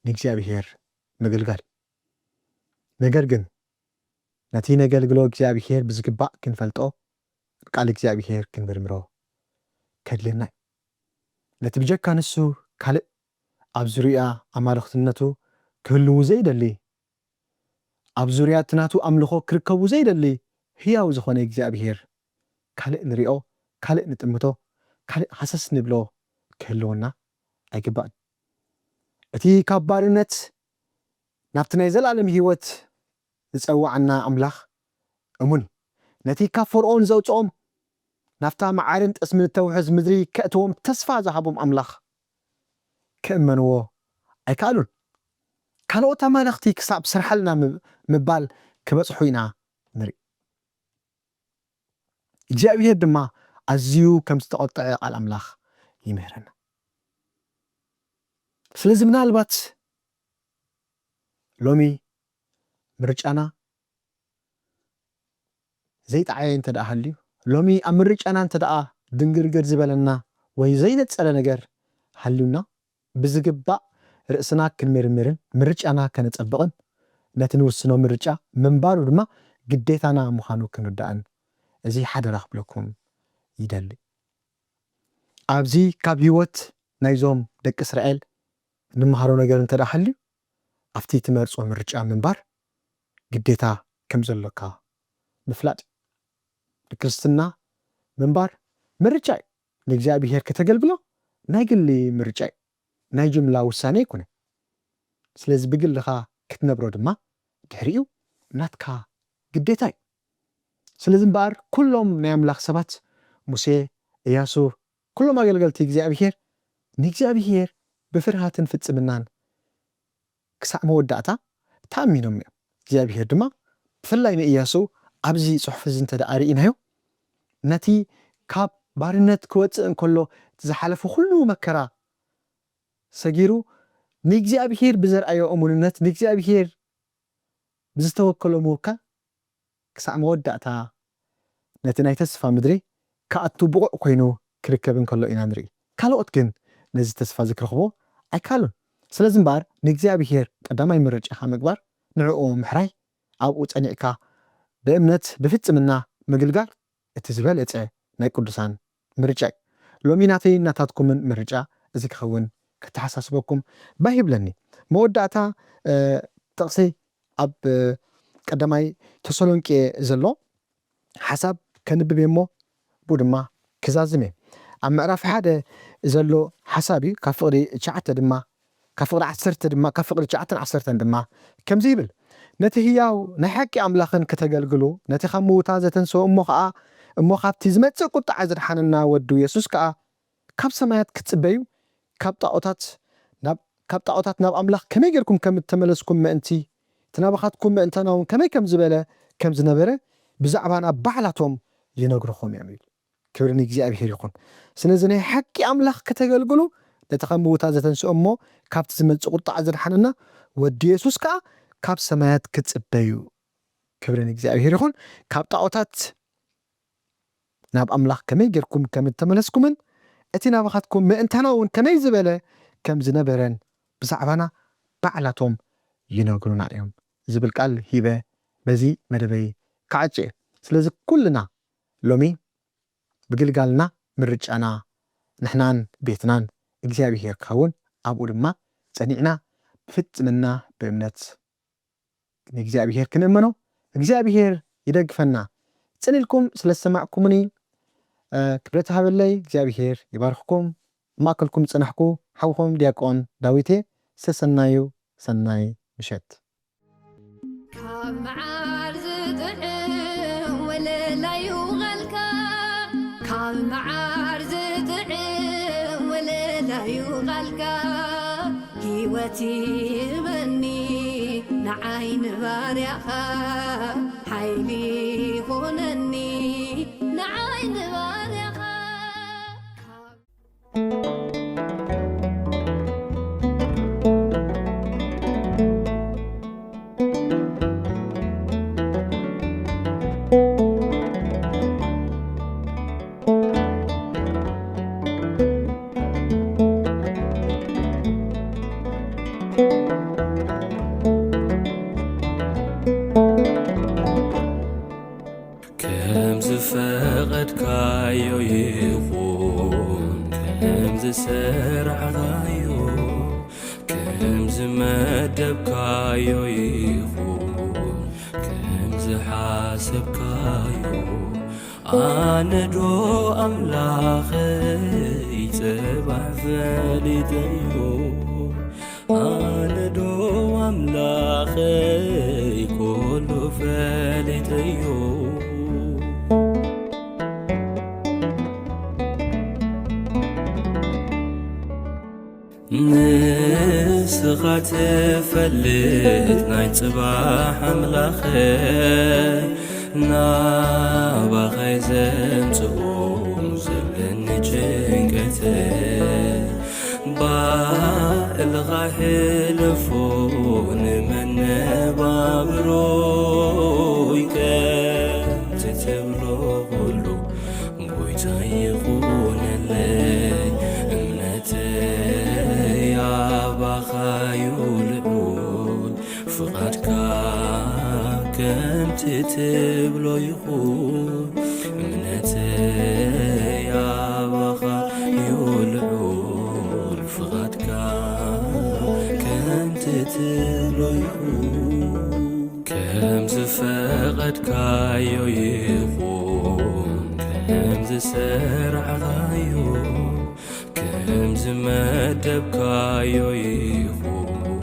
ንእግዚኣብሔር ምግልጋል ነገር ግን ነቲ ነገልግሎ እግዚኣብሔር ብዝግባእ ክንፈልጦ ቃል እግዚኣብሔር ክንምርምሮ ከድልየና እዩ። ነቲ ብጀካ ንሱ ካልእ ኣብ ዙርያ ኣማልኽትነቱ ክህልው ዘይደሊ ኣብ ዙርያ ትናቱ ኣምልኾ ክርከቡ ዘይደሊ ህያው ዝኾነ እግዚኣብሔር ካልእ ንሪኦ ካልእ ንጥምቶ ካልእ ሓሰስ ንብሎ ክህልወና ኣይግባእን። እቲ ካብ ባርነት ናብቲ ናይ ዘላለም ህይወት ዝፀዋዓና ኣምላኽ እሙን ነቲ ካብ ፈርዖን ዘውፅኦም ናፍታ መዓርን ጠስምን ተውሕዝ ምድሪ ከእትዎም ተስፋ ዝሃቦም ኣምላኽ ክእመንዎ ኣይከኣሉን። ካልኦት ኣማልኽቲ ክሳብ ስርሐልና ምባል ክበፅሑ ኢና ንርኢ። እግዚኣብሔር ድማ ኣዝዩ ከም ዝተቆጠዐ ቃል ኣምላኽ ይምህረና። ስለዚ ምናልባት ሎሚ ምርጫና ዘይጣዓየ እንተደኣ ሃልዩ ሎሚ ኣብ ምርጫና እንተደኣ ድንግርግር ዝበለና ወይ ዘይነፀረ ነገር ሃልዩና ብዝግባእ ርእስና ክንምርምርን ምርጫና ከነፀብቕን ነቲ ንውስኖ ምርጫ ምንባሩ ድማ ግዴታና ምዃኑ ክንርዳእን እዚ ሓደራ ክብለኩም ይደሊ። ኣብዚ ካብ ህይወት ናይዞም ደቂ እስራኤል ንምሃሮ ነገር እንተደኣ ሃልዩ ኣብቲ ትመርፆ ምርጫ ምንባር ግዴታ ከም ዘለካ ምፍላጥ ክርስትና ምንባር ምርጫ እዩ። ንእግዚኣብሔር ከተገልግሎ ናይ ግሊ ምርጫ እዩ፣ ናይ ጅምላ ውሳኔ ይኩነ። ስለዚ ብግልኻ ክትነብሮ ድማ ድሕሪኡ ናትካ ግዴታ እዩ። ስለዚ እምበኣር ኩሎም ናይ ኣምላኽ ሰባት ሙሴ፣ ኢያሱ ኩሎም ኣገልገልቲ እግዚኣብሔር ንእግዚኣብሔር ብፍርሃትን ፍፅምናን ክሳዕ መወዳእታ ተኣሚኖም እዮም። እግዚኣብሔር ድማ ብፍላይ ንኢያሱ ኣብዚ ፅሑፍ እዚ እንተደኣ ርኢናዮ ነቲ ካብ ባርነት ክወፅእ እንከሎ ዝሓለፈ ኩሉ መከራ ሰጊሩ ንእግዚኣብሔር ብዘርኣዮ እሙንነት ንእግዚኣብሔር ብዝተወከሎ ምውካል ክሳዕ መወዳእታ ነቲ ናይ ተስፋ ምድሪ ከኣቱ ብቑዕ ኮይኑ ክርከብ እንከሎ ኢና ንርኢ። ካልኦት ግን ነዚ ተስፋ ዝክረኽቦ ኣይካሉን። ስለዚ እምበኣር ንእግዚኣብሔር ቀዳማይ ምርጫኻ ምግባር ንዕኡ ምሕራይ ኣብኡ ፀኒዕካ ብእምነት ብፍፅምና ምግልጋል እቲ ዝበለፀ ናይ ቅዱሳን ምርጫ እዩ። ሎሚ ናተይ ናታትኩምን ምርጫ እዚ ክኸውን ከተሓሳስበኩም ባይብለኒ መወዳእታ ጥቕሲ ኣብ ቀዳማይ ተሰሎንቄ ዘሎ ሓሳብ ከንብብ እሞ ብኡ ድማ ክዛዝም እየ። ኣብ ምዕራፍ 1 ዘሎ ሓሳብ እዩ። ካብ ፍቕዲ 9 ድማ ካብ ፍቕዲ 10 ድማ ካብ ፍቕዲ 9-10 ድማ ከምዚ ይብል ነቲ ህያው ናይ ሓቂ ኣምላኽን ከተገልግሉ ነቲ ካብ ምውታት ዘተንስኦ እሞ ካብቲ ዝመፅእ ቁጣዕ ዝድሓነና ወዱ የሱስ ከዓ ካብ ሰማያት ክትፅበዩ ካብ ጣዖታት ናብ ኣምላኽ ከመይ ጌርኩም ከም እተመለስኩም ምእንቲ ትናባኻትኩም ምእንተና እውን ከመይ ከም ዝበለ ከም ዝነበረ ብዛዕባና ባዕላቶም ይነግርኹም እዮም ይብል። ክብሪ ንእግዚኣብሔር ይኹን። ስለዚ ናይ ሓቂ ኣምላኽ ከተገልግሉ ነቲ ካብ ምውታት ዘተንስኦ እሞ ካብቲ ዝመፅእ ቁጣዕ ዝድሓነና ወዲ የሱስ ከዓ ካብ ሰማያት ክትፅበዩ ክብሪ ንእግዚኣብሔር ይኹን። ካብ ጣዖታት ናብ ኣምላኽ ከመይ ጌርኩም ከም እተመለስኩምን እቲ ናባኻትኩም ምእንታና እውን ከመይ ዝበለ ከም ዝነበረን ብዛዕባና ባዕላቶም ይነግሩና እዮም ዝብል ቃል ሂበ በዚ መደበይ ካዕጭ። ስለዚ ኩልና ሎሚ ብግልጋልና ምርጫና ንሕናን ቤትናን እግዚኣብሔር ክኸውን ኣብኡ ድማ ፀኒዕና ብፍፅምና ብእምነት ንእግዚኣብሔር ክንእመኖ እግዚኣብሔር ይደግፈና። ፅኒልኩም ስለዝሰማዕኩምኒ ክብረት ሃበለይ እግዚኣብሔር ይባርኽኩም። ማእከልኩም ፅናሕኩ ሓውኹም ዲያቆን ዳዊቴ ዝተሰናዩ ሰናይ ምሸት ካብ መዓር ዝጥዕም ወለላይ ውቐልካ ካብ መዓር ዝጥዕም ወለላይ ውቐልካ ሂወቲ በኒ ንዓይን ባርያኻ ሓይሊ ኾነኒ ንዓይን ባርያኻ كم زفقدكايو يخون كم زسرعغايو كم زمدبكايو يخون كم زحاسبكايو أنا دو أملاخي تبع فالديو أنا دو أملاخي كله فالديو نسخة فلت نايت صباح أملاخي نابخي زمتقوم زلني جنكتي بالغاهي لفون من بابروي كتتبلو غلو بويتا يخون اللي امنتي يا بخايو العود فقدك كم تتبلو يخون امنتي يا بخايو العود فقدك كم تتبلو يخون كم زفقدك يو يخون كم زسرع غايو كم زمدبكايو يخون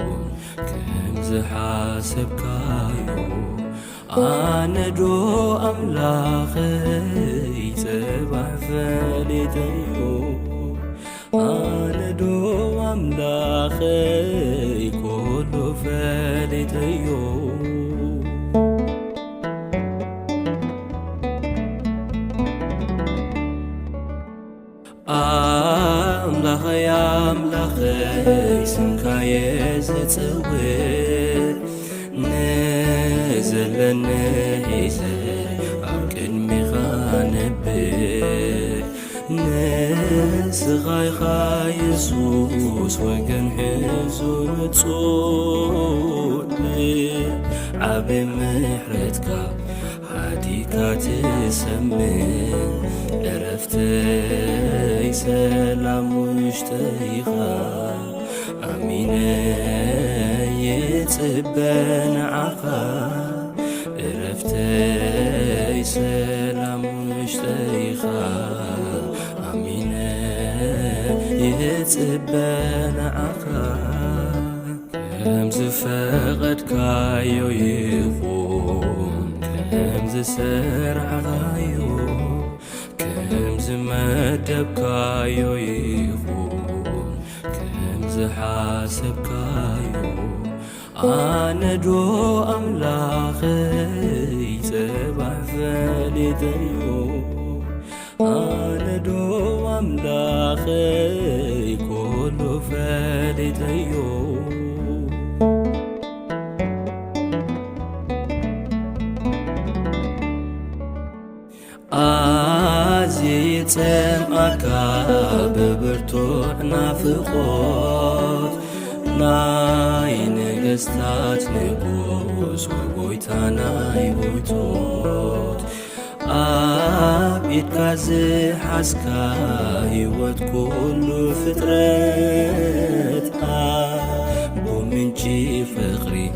كم زحاسبكايو أنا دو أملاخي تبع فالديو أنا دو أملاخي كله فالديو أملاخي أملاخي سمكاي زتصور نزلني حيزي أبكن مخانبي نسغاي خاي يسوس وقن حزون تصولي عبي محرتك هاديكا تسمي عرفتي سلام واشتيخا أمينة يتبن عقا عرفتي سلام واشتيخا أمينة يتبن عقا كم زفقدك يو يخون كم زسرع غايو كم زمدبكايو يخون كم زحاسبكايو أنا دو أملاخي تبع فالديو أنا دو أملاخي كله فالديو أزيد سمعك ببرتوع نافقوت ناي نغستات نبوس وغويتا ناي بويتوت أبيت كازي حسكا هيوت كل فترت أبو منجي فقري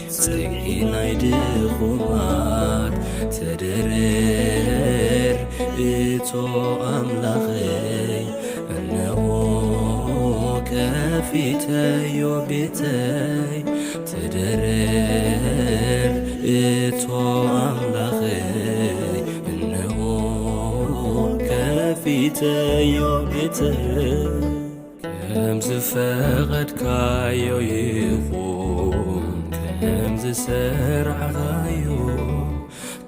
سيقي نايد خمات تدرر إتو أملاخي أنه كفيتي وبيتي تدرر إتو أملاخي أنه كفيتي وبيتي كم زفقدك يو يخون كم ዝሰርዓኻዮ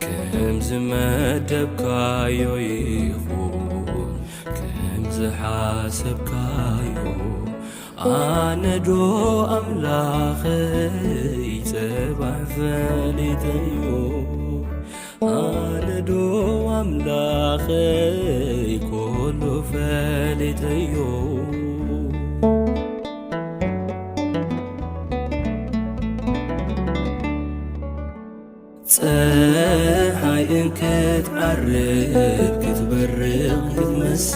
ከም ዝመደብካዮ ይኹን ከም ዝሓሰብካዮ ኣነ ዶ ኣምላኸይ ጽባሕ ፈሊጠዮ ኣነ ዶ ኣምላኸይ ኩሉ ፈሊጠዮ ፀሓይ እንክትዓርብ ክትበርቕ ክትመሲ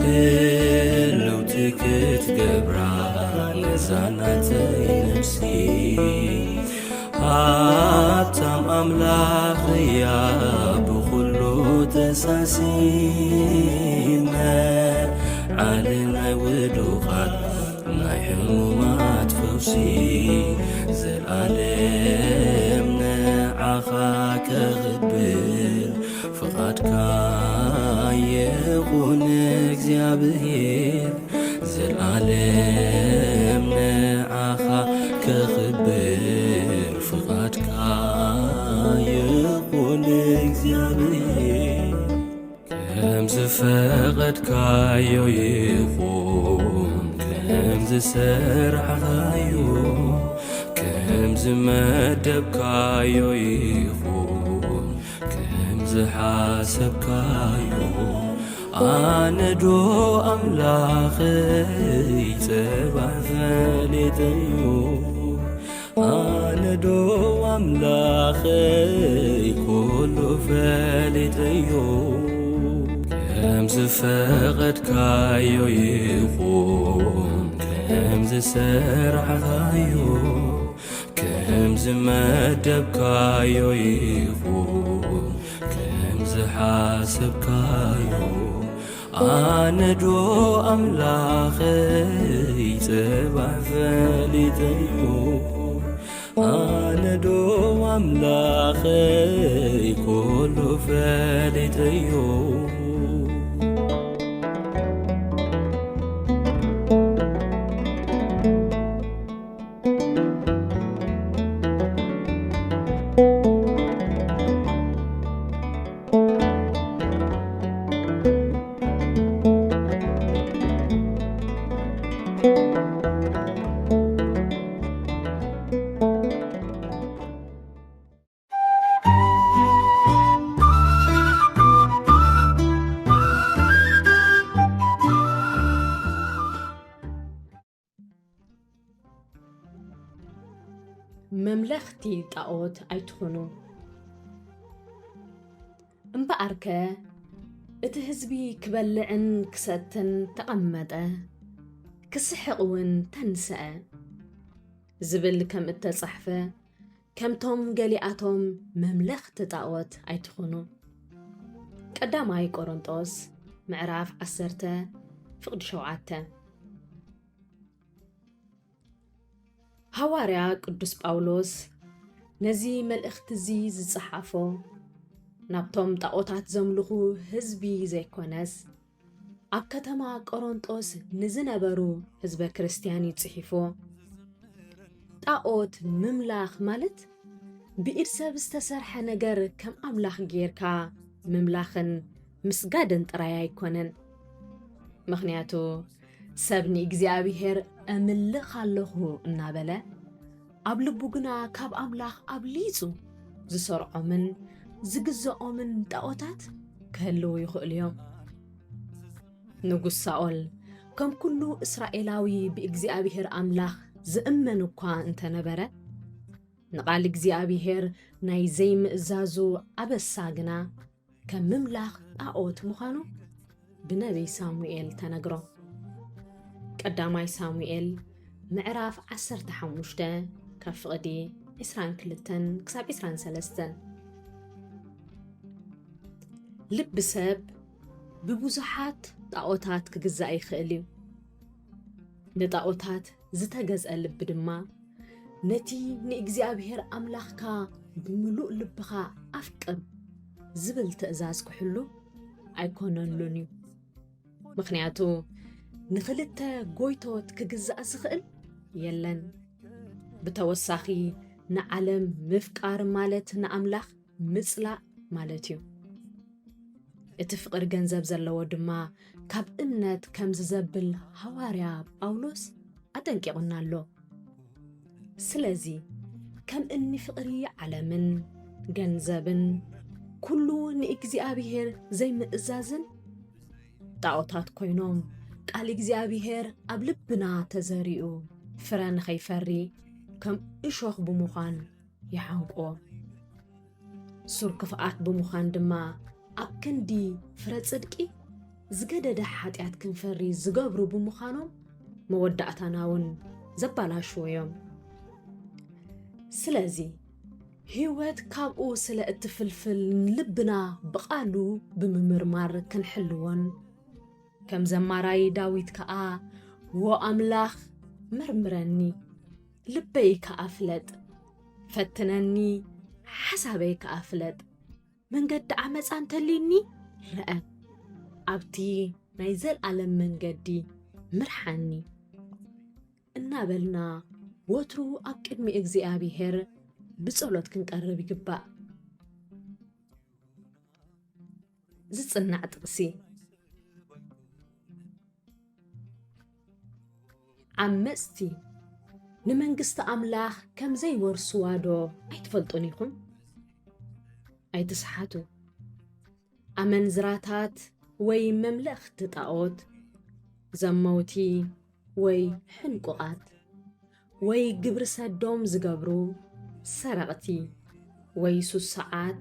ህልውቲ ክትገብራ ነዛናተይ ነፍሲ ሃብታም ኣምላኽ እያ ብኹሉ ተሳሲመ ዓለ ናይ ውዱቓት ናይ ሕሙማት ፈውሲ ዘለዓለም ንዓኻ ከኽብል ፍቓድካ ይኹን እግዚኣብሔር ዘለዓለም ንዓኻ ከኽብል ፍቓድካ ይኹን እግዚኣብሔር ከም ዝፈቐድካዮ ይኹን ከም ዝሰርዓኻዮ ከም ዝመደብካዮ ይኹን ከም ዝሓሰብካዮ ኣነ ዶ ኣምላኸይ ጽባሕ ፈሊጠዮ ኣነ ዶ ኣምላኸይ ኩሉ ፈሊጠዮ ከም ዝፈቐድካዮ ይኹን ከም ዝሰርዓኻዮ ከም ዝመደብካዮ ይኹን ከም ዝሓሰብካዮ ኣነ ዶ ኣምላኸይ ጽባሕ ፈሊጠዮ ኣነ ዶ ኣምላኸይ ኩሉ ፈሊጠዮ መምለኽቲ ጣዖት ኣይትኾኑ እምበኣርከ እቲ ህዝቢ ክበልዕን ክሰትን ተቐመጠ ክስሕቕ እውን ተንስአ ዝብል ከም እተጻሕፈ ከምቶም ገሊኣቶም መምለኽቲ ጣዖት ኣይትኾኑ ቀዳማይ ቆሮንጦስ ምዕራፍ 10:7 ሐዋርያ ቅዱስ ጳውሎስ ነዚ መልእኽቲ እዚ ዝጸሓፎ ናብቶም ጣዖታት ዘምልኹ ህዝቢ ዘይኮነስ ኣብ ከተማ ቆሮንጦስ ንዝነበሩ ህዝበ ክርስቲያን ይጽሒፎ ጣዖት ምምላኽ ማለት ብኢድ ሰብ ዝተሰርሐ ነገር ከም ኣምላኽ ጌርካ ምምላኽን ምስጋድን ጥራይ ኣይኮነን ምኽንያቱ ሰብ ንእግዚአብሔር ኣምልኽ ኣለኹ እናበለ ኣብ ልቡ ግና ካብ ኣምላኽ ኣብሊጹ ዝሰርዖምን ዝግዝኦምን ጣዖታት ክህልው ይኽእሉ እዮም ንጉስ ሳኦል ከም ኩሉ እስራኤላዊ ብእግዚአብሔር ኣምላኽ ዝእመን እኳ እንተነበረ ንቓል እግዚአብሔር ናይ ዘይምእዛዙ ኣበሳ ግና ከም ምምላኽ ጣዖት ምዃኑ ብነቢይ ሳሙኤል ተነግሮ ቀዳማይ ሳሙኤል ምዕራፍ 15 ካብ ፍቕዲ 22 ክሳብ 23 ልቢ ሰብ ብብዙሓት ጣዖታት ክግዛእ ይኽእል እዩ ንጣዖታት ዝተገዝአ ልቢ ድማ ነቲ ንእግዚአብሔር ኣምላኽካ ብምሉእ ልብኻ ኣፍቅር ዝብል ትእዛዝ ክሕሉ ኣይኮነሉን እዩ ምኽንያቱ ንኽልተ ጎይቶት ክግዛእ ዝኽእል የለን ብተወሳኺ ንዓለም ምፍቃር ማለት ንኣምላኽ ምጽላእ ማለት እዩ እቲ ፍቅሪ ገንዘብ ዘለዎ ድማ ካብ እምነት ከም ዝዘብል ሐዋርያ ጳውሎስ ኣጠንቂቑና ኣሎ ስለዚ ከም እኒ ፍቅሪ ዓለምን ገንዘብን ኩሉ ንእግዚአብሔር ዘይምእዛዝን ጣዖታት ኮይኖም ቃል እግዚአብሔር ኣብ ልብና ተዘሪኡ ፍረ ንኸይፈሪ ከም እሾኽ ብምዃን ይሓንቆ ሱር ክፍኣት ብምዃን ድማ ኣብ ክንዲ ፍረ ጽድቂ ዝገደደ ሓጢአት ክንፈሪ ዝገብሩ ብምዃኖም መወዳእታና እውን ዘባላሽዎ እዮም ስለዚ ህይወት ካብኡ ስለ እትፍልፍል ልብና ብቓሉ ብምምርማር ክንሕልዎን ከም ዘማራይ ዳዊት ከዓ ወኣምላኽ መርምረኒ ልበይ ከኣፍለጥ ፈትነኒ ሓሳበይ ከኣፍለጥ መንገዲ ዓመፃ እንተልዩኒ ረአ ኣብቲ ናይ ዘለዓለም መንገዲ ምርሓኒ እናበልና ወትሩ ኣብ ቅድሚ እግዚኣብሔር ብጸሎት ክንቀርብ ይግባእ ዝጽናዕ ጥቕሲ ዓመፅቲ ንመንግስቲ ኣምላኽ ከም ዘይወርሱዋ ዶ ኣይትፈልጡን ኢኹም ኣይትስሓቱ ኣመንዝራታት ወይ መምለኽቲ ጣዖት ዘመውቲ ወይ ሕንቁቓት ወይ ግብሪ ሰዶም ዝገብሩ ሰረቕቲ ወይ ሱስዓት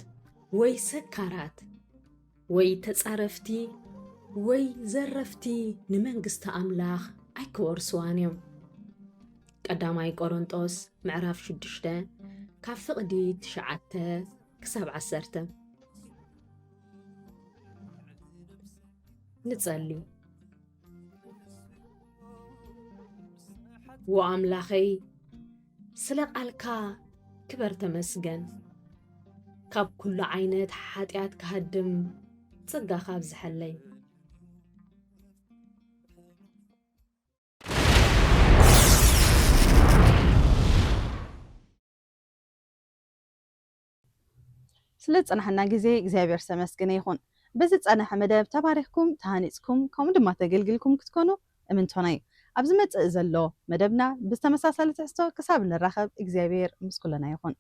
ወይ ሰካራት ወይ ተጻረፍቲ ወይ ዘረፍቲ ንመንግስቲ ኣምላኽ ኣይክወርስዋን እዮም ቀዳማይ ቆሮንጦስ ምዕራፍ 6 ካብ ፍቕዲ 9 ክሳብ 10 ንጸሊ ወኣምላኸይ ስለ ቃልካ ክበር ተመስገን ካብ ኩሉ ዓይነት ሓጢአት ክሃድም ጸጋኻ ብዝሐለይ ስለ ጽናሕና ግዜ እግዚአብሔር ተመስገነ ይኹን በዚ ጸናሕ መደብ ተባሪኽኩም ተሃኒጽኩም ከምኡ ድማ ተገልግልኩም ክትኮኑ እምንቶና እዩ ኣብዚ መጽእ ዘሎ መደብና ብዝተመሳሰለ ትሕዝቶ ክሳብ ንራኸብ እግዚአብሔር ምስኩለና ይኹን